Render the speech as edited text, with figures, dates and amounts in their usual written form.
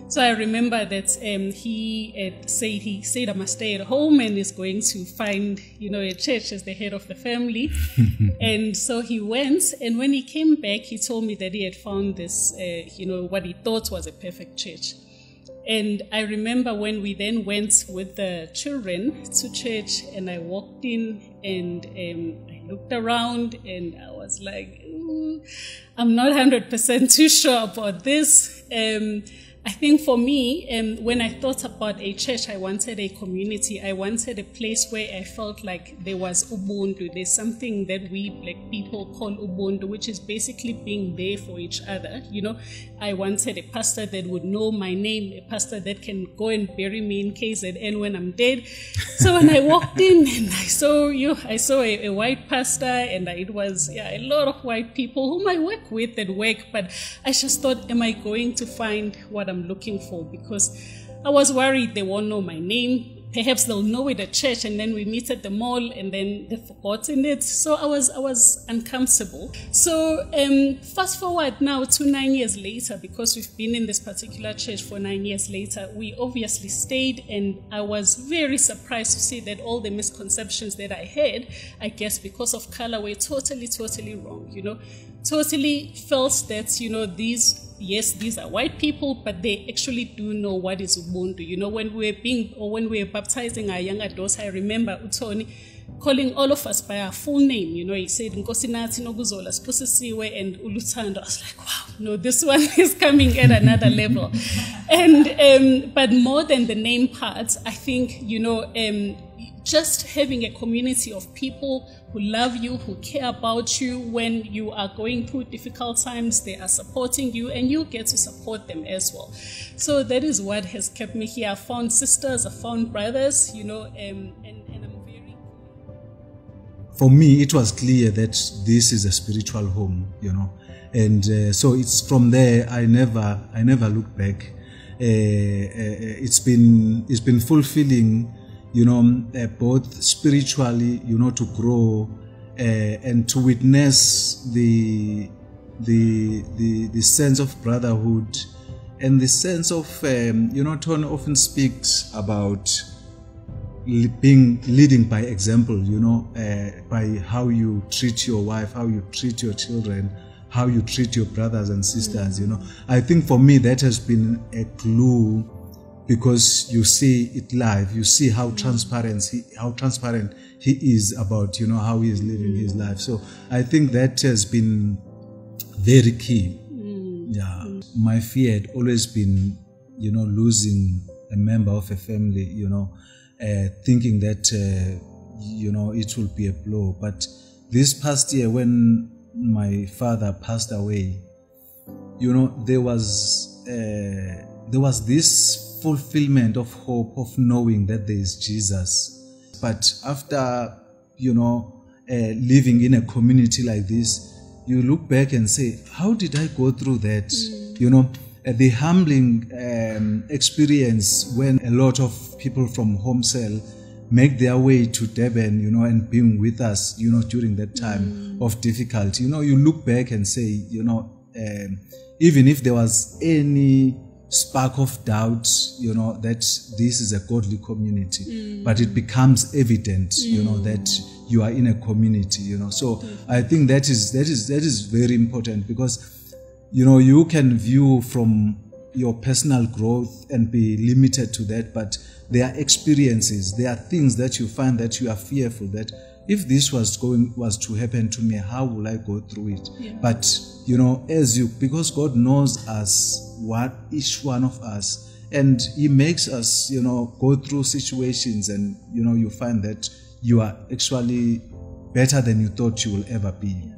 So I remember that he said I must stay at home and is going to find, a church as the head of the family. And so he went, and when he came back, he told me that he had found this, what he thought was a perfect church. And I remember when we then went with the children to church, and I walked in and I looked around and I was like, I'm not 100% too sure about this. I think for me, when I thought about a church, I wanted a community. I wanted a place where I felt like there was ubuntu. There's something that we black people call ubuntu, which is basically being there for each other. I wanted a pastor that would know my name, a pastor that can go and bury me in KZN when I'm dead. So when I walked in and I saw a white pastor, and it was a lot of white people whom I work with at work, but I just thought, am I going to find what I'm looking for? Because I was worried they won't know my name. Perhaps they'll know it at church, and then we meet at the mall, and then they've forgotten it. So I was uncomfortable. So fast forward now to 9 years later, because we've been in this particular church for 9 years later, we obviously stayed, and I was very surprised to see that all the misconceptions that I had, I guess because of color, were totally wrong. Totally felt that, these are white people, but they actually do know what is Ubuntu. When we were baptizing our younger daughter, I remember Utoni calling all of us by our full name. He said, Nkosi Nathi Nokuzola, Sipusisiwe, and Uluthando. I was like, wow, no, this one is coming at another level. And, but more than the name part, I think, just having a community of people who love you, who care about you when you are going through difficult times, they are supporting you, and you get to support them as well. So that is what has kept me here. I found sisters, I found brothers, and I'm very... For me, it was clear that this is a spiritual home, and so it's from there I never looked back. It's been fulfilling, both spiritually, to grow and to witness the sense of brotherhood and the sense of, Tony often speaks about leading by example, by how you treat your wife, how you treat your children, how you treat your brothers and sisters, I think for me that has been a clue, because you see it live, you see how transparent he is about, how he is living his life. So I think that has been very key. Yeah. My fear had always been, losing a member of a family, thinking that, it will be a blow. But this past year, when my father passed away, there was this fulfillment of hope, of knowing that there is Jesus. But after, living in a community like this, you look back and say, how did I go through that? The humbling experience when a lot of people from Home Cell make their way to Durban, and being with us, during that time of difficulty. You look back and say, even if there was any spark of doubt, that this is a godly community, but it becomes evident, that you are in a community, So I think that is very important, because, you can view from your personal growth and be limited to that, but there are experiences, there are things that you find that you are fearful that if this was to happen to me, how will I go through it? Yeah. But, because God knows us, what each one of us, and He makes us, go through situations, and, you find that you are actually better than you thought you will ever be.